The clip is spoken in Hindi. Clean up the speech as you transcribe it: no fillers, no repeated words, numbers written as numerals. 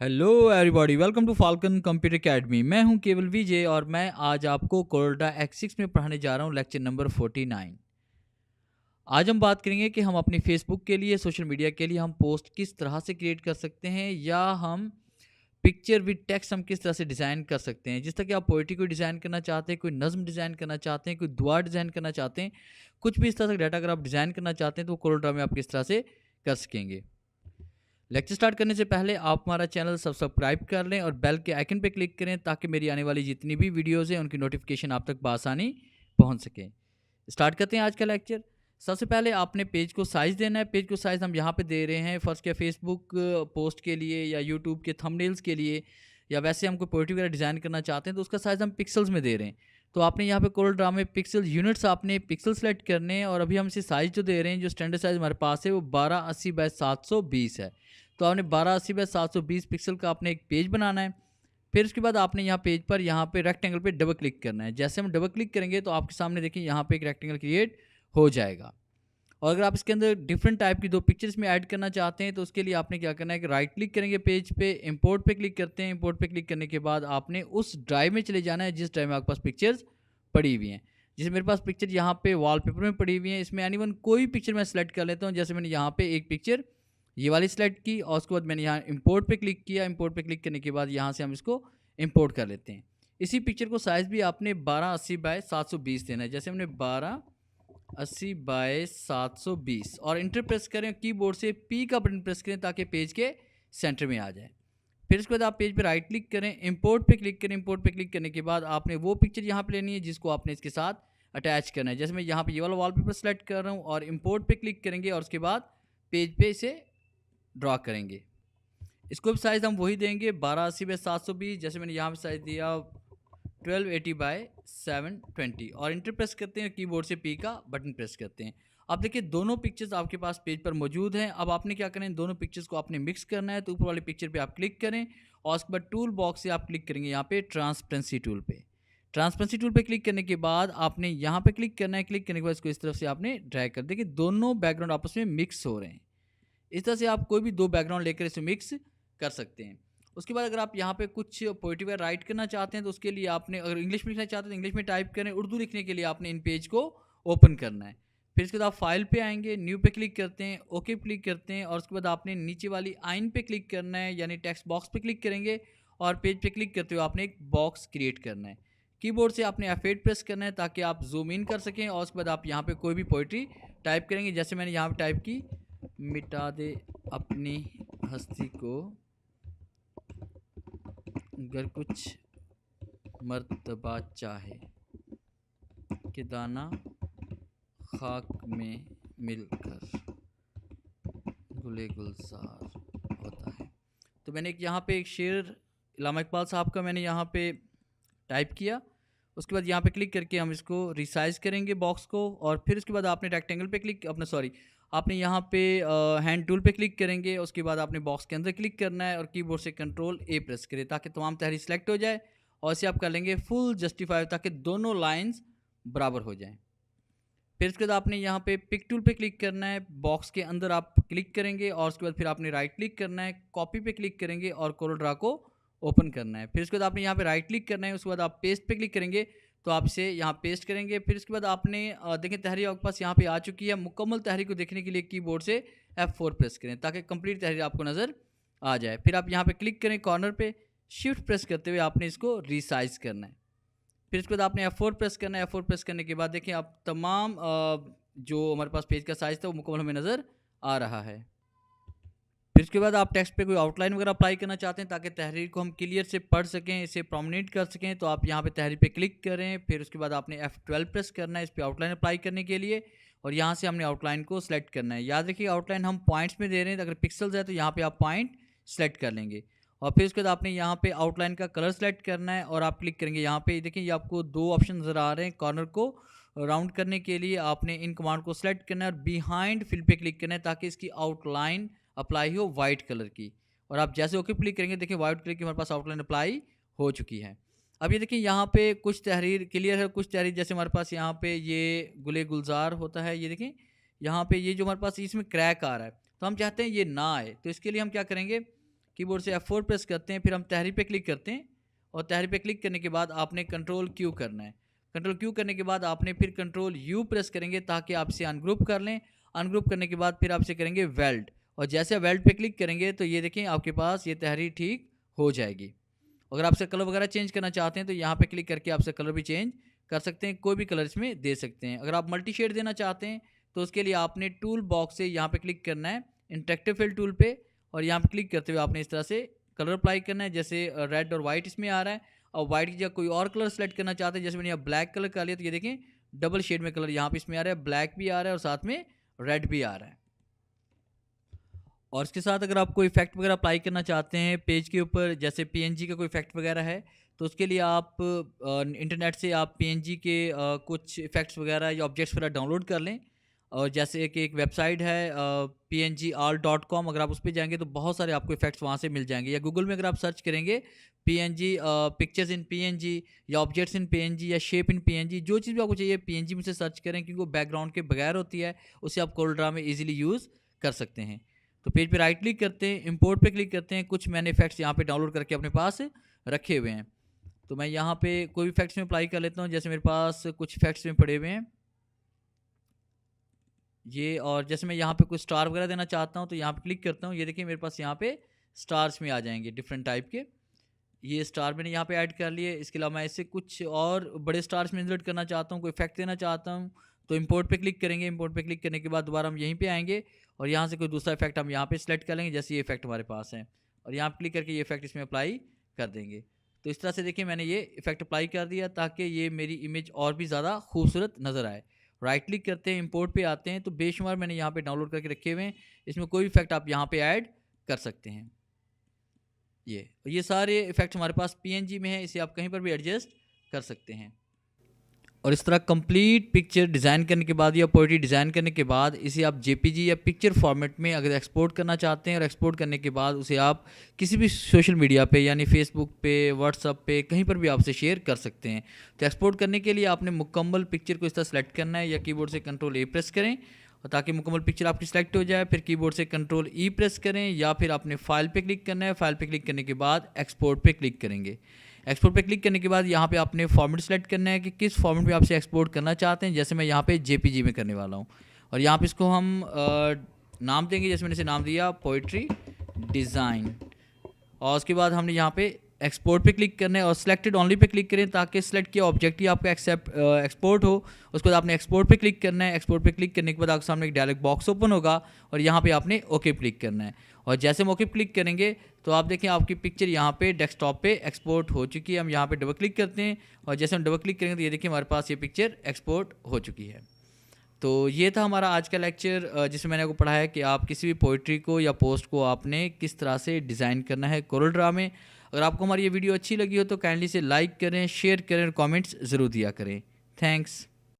Hello everybody, welcome to Falcon computer academy. मैं हूं केवल विजय और मैं आज आपको कोरोडा X6 में पढ़ाने जा रहा हूं लेक्चर नंबर 49। आज हम बात करेंगे कि हम अपनी फेसबुक के लिए, सोशल मीडिया के लिए हम पोस्ट किस तरह से क्रिएट कर सकते हैं, या हम पिक्चर विद टेक्स्ट हम किस तरह से डिज़ाइन कर सकते हैं। जिस तरह कि आप पोइट्री को डिज़ाइन करना चाहते हैं, कोई नज़्म डिज़ाइन करना चाहते हैं, कोई दुआ डिज़ाइन करना चाहते हैं, कुछ भी इस तरह से डाटा अगर आप डिज़ाइन करना चाहते हैं तो कोरोडा में आप किस तरह से कर सकेंगे। लेक्चर स्टार्ट करने से पहले आप हमारा चैनल सब्सक्राइब कर लें और बेल के आइकन पर क्लिक करें ताकि मेरी आने वाली जितनी भी वीडियोज़ हैं उनकी नोटिफिकेशन आप तक बआसानी पहुंच सके। स्टार्ट करते हैं आज का लेक्चर। सबसे पहले आपने पेज को साइज़ देना है। पेज को साइज़ हम यहाँ पे दे रहे हैं फर्स्ट क्या फेसबुक पोस्ट के लिए या यूट्यूब के थंबनेल्स के लिए, या वैसे हम कोई पोएट्री वगैरह डिज़ाइन करना चाहते हैं तो उसका साइज़ हम पिक्सल्स में दे रहे हैं। तो आपने यहाँ पे कोरल ड्रा में पिक्सल यूनिट्स आपने पिक्सल सेलेक्ट करने हैं, और अभी हम इसे साइज़ जो दे रहे हैं, जो स्टैंडर्ड साइज़ हमारे पास है वो 1280 बाय 720 है। तो आपने 1280 बाय 720 पिक्सल का आपने एक पेज बनाना है। फिर उसके बाद आपने यहाँ पेज पर यहाँ पे रेक्टेंगल पे डबल क्लिक करना है। जैसे हम डबल क्लिक करेंगे तो आपके सामने देखिए यहाँ पे एक रेक्टेंगल क्रिएट हो जाएगा। और अगर आप इसके अंदर डिफरेंट टाइप की दो पिक्चर्स में ऐड करना चाहते हैं तो उसके लिए आपने क्या करना है कि राइट क्लिक करेंगे पेज पे, इंपोर्ट पे क्लिक करते हैं। इंपोर्ट पे क्लिक करने के बाद आपने उस ड्राइव में चले जाना है जिस ड्राइव में आपके पास पिक्चर्स पड़ी हुई हैं। जैसे मेरे पास पिक्चर यहाँ पे वॉलपेपर में पड़ी हुई हैं, इसमें एनीवन कोई पिक्चर मैं सेलेक्ट कर लेता हूँ। जैसे मैंने यहाँ पे एक पिक्चर ये वाली सेलेक्ट की और उसके बाद मैंने यहाँ इंपोर्ट पे क्लिक किया। इंपोर्ट पे क्लिक करने के बाद यहाँ से हम इसको इंपोर्ट कर लेते हैं। इसी पिक्चर को साइज़ भी आपने 1280 बाय 720 देना है। जैसे हमने 1280 बाय 720 और इंटर प्रेस करें, कीबोर्ड से पी का बटन प्रेस करें ताकि पेज के सेंटर में आ जाए। फिर उसके बाद आप पेज पे राइट क्लिक करें, इंपोर्ट पे क्लिक करें। इंपोर्ट पे क्लिक करने के बाद आपने वो पिक्चर यहाँ पे लेनी है जिसको आपने इसके साथ अटैच करना है। जैसे मैं यहाँ पे ये वाला वॉलपेपर सेलेक्ट कर रहा हूँ और इंपोर्ट पे क्लिक करेंगे और उसके बाद पेज पे इसे ड्रॉ करेंगे। इसको भी साइज़ हम वही देंगे 1280 बाय 720। जैसे मैंने यहाँ पे साइज़ दिया 1280 बाय 720 और इंटर प्रेस करते हैं, कीबोर्ड से पी का बटन प्रेस करते हैं। अब देखिए दोनों पिक्चर्स आपके पास पेज पर मौजूद हैं। अब आपने क्या करना है, दोनों पिक्चर्स को आपने मिक्स करना है। तो ऊपर वाले पिक्चर पे आप क्लिक करें और उसके बाद टूल बॉक्स से आप क्लिक करेंगे यहाँ पे ट्रांसपेरेंसी टूल पे। ट्रांसपेरेंसी टूल पे क्लिक करने के बाद आपने यहाँ पे क्लिक करना है। क्लिक करने के बाद इसको इस तरफ से आपने ड्रैग कर देखिए दोनों बैकग्राउंड आपस में मिक्स हो रहे हैं। इस तरह से आप कोई भी दो बैकग्राउंड लेकर इसे मिक्स कर सकते हैं। उसके बाद अगर आप यहाँ पे कुछ पोएट्री वगैरह राइट करना चाहते हैं तो उसके लिए आपने, अगर इंग्लिश में लिखना चाहते हैं तो इंग्लिश में टाइप करें। उर्दू लिखने के लिए आपने इन पेज को ओपन करना है। फिर इसके बाद आप फाइल पे आएंगे, न्यू पे क्लिक करते हैं, ओके पे क्लिक करते हैं और उसके बाद आपने नीचे वाली आइन पे क्लिक करना है, यानी टेक्स्ट बॉक्स पे क्लिक करेंगे और पेज पे क्लिक करते हुए आपने एक बॉक्स क्रिएट करना है। कीबोर्ड से आपने F8 प्रेस करना है ताकि आप जूम इन कर सकें और उसके बाद आप यहाँ पे कोई भी पोएट्री टाइप करेंगे। जैसे मैंने यहाँ पे टाइप की, मिटा दे अपनी हस्ती को अगर कुछ मर्तबा चाहे कि दाना खाक में मिलकर गुले गुलजार होता है। तो मैंने एक यहाँ पे एक शेर इल्लामा इकबाल साहब का मैंने यहाँ पे टाइप किया। उसके बाद यहाँ पे क्लिक करके हम इसको रिसाइज करेंगे बॉक्स को, और फिर उसके बाद आपने रेक्टेंगल पे क्लिक अपना सॉरी आपने यहाँ पे हैंड टूल पे क्लिक करेंगे। उसके बाद आपने बॉक्स के अंदर क्लिक करना है और कीबोर्ड से कंट्रोल ए प्रेस करें ताकि तमाम तहरीर सेलेक्ट हो जाए, और इसे आप कर लेंगे फुल जस्टिफाई ताकि दोनों लाइंस बराबर हो जाएं। फिर उसके बाद आपने यहाँ पे पिक टूल पे क्लिक करना है, बॉक्स के अंदर आप क्लिक करेंगे और उसके बाद फिर आपने राइट क्लिक करना है, कॉपी पे क्लिक करेंगे और कोरल ड्रा को ओपन करना है। फिर उसके बाद आपने यहाँ पे राइट क्लिक करना है, उसके बाद आप पेस्ट पे क्लिक करेंगे तो आप इसे यहाँ पेस्ट करेंगे। फिर उसके बाद आपने देखें तहरीर आपके पास यहाँ पे आ चुकी है। मुकम्मल तहरीर को देखने के लिए कीबोर्ड से F4 प्रेस करें ताकि कंप्लीट तहरीर आपको नज़र आ जाए। फिर आप यहाँ पे क्लिक करें कॉर्नर पे, शिफ्ट प्रेस करते हुए आपने इसको रिसाइज करना है। फिर उसके बाद आपने F4 प्रेस करना है। F4 प्रेस करने के बाद देखिए आप तमाम जो हमारे पास पेज का साइज़ था वो मुकम्मल हमें नज़र आ रहा है। फिर उसके बाद आप टेक्स्ट पे कोई आउटलाइन वगैरह अप्लाई करना चाहते हैं ताकि तहरीर को हम क्लियर से पढ़ सकें, इसे प्रोमिनेंट कर सकें, तो आप यहाँ पे तहरीर पे क्लिक करें। फिर उसके बाद आपने F12 प्रेस करना है इस पर आउटलाइन अप्लाई करने के लिए, और यहाँ से हमने आउटलाइन को सिलेक्ट करना है। याद रखिए आउटलाइन हम पॉइंट्स में दे रहे हैं, अगर पिक्सल्स है तो यहाँ पर आप पॉइंट सेलेक्ट कर लेंगे। और फिर उसके बाद आपने यहाँ पे आउटलाइन का कलर सेलेक्ट करना है और आप क्लिक करेंगे। यहाँ पे देखिए ये आपको दो ऑप्शन नज़र आ रहे हैं। कॉर्नर को राउंड करने के लिए आपने इन कमांड को सेलेक्ट करना है और बिहाइंड फिल पे क्लिक करना है ताकि इसकी आउटलाइन अप्लाई हो वाइट कलर की। और आप जैसे ओके क्लिक करेंगे देखिए वाइट कलर की हमारे पास आउटलाइन अप्लाई हो चुकी है। अब ये देखिए यहाँ पे कुछ तहरीर क्लियर है, कुछ तहरीर जैसे हमारे पास यहाँ पे ये गुले गुलजार होता है, ये देखें यहाँ पे ये जो हमारे पास इसमें क्रैक आ रहा है तो हम चाहते हैं ये ना आए। तो इसके लिए हम क्या करेंगे कीबोर्ड से F4 प्रेस करते हैं, फिर हम तहरीर पे क्लिक करते हैं और तहरीर पे क्लिक करने के बाद आपने कंट्रोल क्यू करना है। कंट्रोल क्यू करने के बाद आपने फिर कंट्रोल यू प्रेस करेंगे ताकि आपसे अनग्रुप कर लें। अनग्रुप करने के बाद फिर आपसे करेंगे वेल्ड, और जैसे वेल्ड पे क्लिक करेंगे तो ये देखें आपके पास ये तहरीर ठीक हो जाएगी। अगर आपसे कलर वगैरह चेंज करना चाहते हैं तो यहाँ पे क्लिक करके आपसे कलर भी चेंज कर सकते हैं, कोई भी कलर इसमें दे सकते हैं। अगर आप मल्टी शेड देना चाहते हैं तो उसके लिए आपने टूल बॉक्स से यहाँ पे क्लिक करना है इंटरेक्टिव फिल टूल पे, और यहाँ पे क्लिक करते हुए आपने इस तरह से कलर अप्लाई करना है। जैसे रेड और वाइट इसमें आ रहा है, और वाइट की जगह कोई और कलर सेलेक्ट करना चाहते हैं, जैसे मैंने यहाँ ब्लैक कलर कर लिया तो ये देखें डबल शेड में कलर यहाँ पे इसमें आ रहा है, ब्लैक भी आ रहा है और साथ में रेड भी आ रहा है। और इसके साथ अगर आप कोई इफेक्ट वगैरह अप्लाई करना चाहते हैं पेज के ऊपर, जैसे पीएनजी का कोई इफेक्ट वगैरह है, तो उसके लिए आप इंटरनेट से आप पीएनजी के कुछ इफेक्ट्स वगैरह या ऑब्जेक्ट्स वगैरह डाउनलोड कर लें। और जैसे कि एक वेबसाइट है pngall.com, अगर आप उस पर जाएंगे तो बहुत सारे आपको इफेक्ट्स वहाँ से मिल जाएंगे। या गूगल में अगर आप सर्च करेंगे पीएनजी पिक्चर्स इन पीएनजी या ऑब्जेक्ट्स इन पीएनजी या शेप इन पीएनजी, जो चीज़ भी आपको चाहिए पीएनजी में से सर्च करें, क्योंकि वो बैकग्राउंड के बगैर होती है, उसे आप कोल्ड्रा में ईजिली यूज़ कर सकते हैं। तो पेज पे राइट क्लिक करते हैं, इंपोर्ट पे क्लिक करते हैं। कुछ मैंने इफेक्ट्स यहाँ पे डाउनलोड करके अपने पास रखे हुए हैं, तो मैं यहाँ पे कोई इफेक्ट्स में अप्लाई कर लेता हूँ। जैसे मेरे पास कुछ इफेक्ट्स में पड़े हुए हैं ये, और जैसे मैं यहाँ पे कोई स्टार वगैरह देना चाहता हूँ तो यहाँ पे क्लिक करता हूँ। ये देखिए मेरे पास यहाँ पे स्टार्स में आ जाएंगे डिफरेंट टाइप के, ये स्टार मैंने यहाँ पे ऐड कर लिए। इसके अलावा मैं इससे कुछ और बड़े स्टार्स में इंसर्ट करना चाहता हूँ, कोई इफेक्ट देना चाहता हूँ तो इंपोर्ट पे क्लिक करेंगे। इंपोर्ट पे क्लिक करने के बाद दोबारा हम यहीं पे आएंगे और यहाँ से कोई दूसरा इफेक्ट हम यहाँ पे सिलेक्ट कर लेंगे, जैसे ये इफेक्ट हमारे पास है, और यहाँ पे क्लिक करके ये इफेक्ट इसमें अप्लाई कर देंगे। तो इस तरह से देखिए मैंने ये इफेक्ट अप्लाई कर दिया ताकि ये मेरी इमेज और भी ज़्यादा खूबसूरत नज़र आए। राइट क्लिक करते हैं, इंपोर्ट पे आते हैं, तो बेशुमार मैंने यहाँ पे डाउनलोड करके रखे हुए हैं, इसमें कोई इफेक्ट आप यहाँ पे ऐड कर सकते हैं। ये सारे इफेक्ट्स हमारे पास पीएनजी में है, इसे आप कहीं पर भी एडजस्ट कर सकते हैं। और इस तरह कंप्लीट पिक्चर डिज़ाइन करने के बाद या पोएट्री डिज़ाइन करने के बाद इसे आप जेपीजी या पिक्चर फॉर्मेट में अगर एक्सपोर्ट करना चाहते हैं, और एक्सपोर्ट करने के बाद उसे आप किसी भी सोशल मीडिया पे यानी फेसबुक पे, व्हाट्सअप पे, कहीं पर भी आपसे शेयर कर सकते हैं। तो एक्सपोर्ट करने के लिए आपने मुकम्मल पिक्चर को इस तरह सेलेक्ट करना है, या कीबोर्ड से कंट्रोल ए प्रेस करें और ताकि मुकम्मल पिक्चर आपकी सेलेक्ट हो जाए। फिर कीबोर्ड से कंट्रोल ई प्रेस करें, या फिर आपने फाइल पे क्लिक करना है। फाइल पे क्लिक करने के बाद एक्सपोर्ट पे क्लिक करेंगे। एक्सपोर्ट पे क्लिक करने के बाद यहाँ पे आपने फॉर्मेट सेलेक्ट करना है कि किस फॉर्मेट में आपसे एक्सपोर्ट करना चाहते हैं। जैसे मैं यहाँ पे जेपीजी में करने वाला हूँ, और यहाँ पे इसको हम नाम देंगे, जैसे मैंने इसे नाम दिया पोएट्री डिज़ाइन। और उसके बाद हमने यहाँ पे एक्सपोर्ट पे क्लिक करना है और सिलेक्टेड ऑनली पे क्लिक करें ताकि सिलेक्ट किया ऑब्जेक्ट ही आपका एक्सपोर्ट हो। उसके बाद आपने एक्सपोर्ट पे क्लिक करना है। एक्सपोर्ट पे क्लिक करने के बाद आपके सामने एक डायलॉग बॉक्स ओपन होगा और यहाँ पे आपने ओके क्लिक करना है। और जैसे हम ओके क्लिक करेंगे तो आप देखें आपकी पिक्चर यहाँ पे डेस्कटॉप पे एक्सपोर्ट हो चुकी है। हम यहाँ पे डबल क्लिक करते हैं और जैसे हम डबल क्लिक करेंगे तो ये देखिए हमारे पास ये पिक्चर एक्सपोर्ट हो चुकी है। तो ये था हमारा आज का लेक्चर जिसमें मैंने आपको पढ़ाया कि आप किसी भी पोइट्री को या पोस्ट को आपने किस तरह से डिज़ाइन करना है कोरलड्रा में। अगर आपको हमारी ये वीडियो अच्छी लगी हो तो काइंडली से लाइक करें, शेयर करें और कमेंट्स ज़रूर दिया करें। थैंक्स।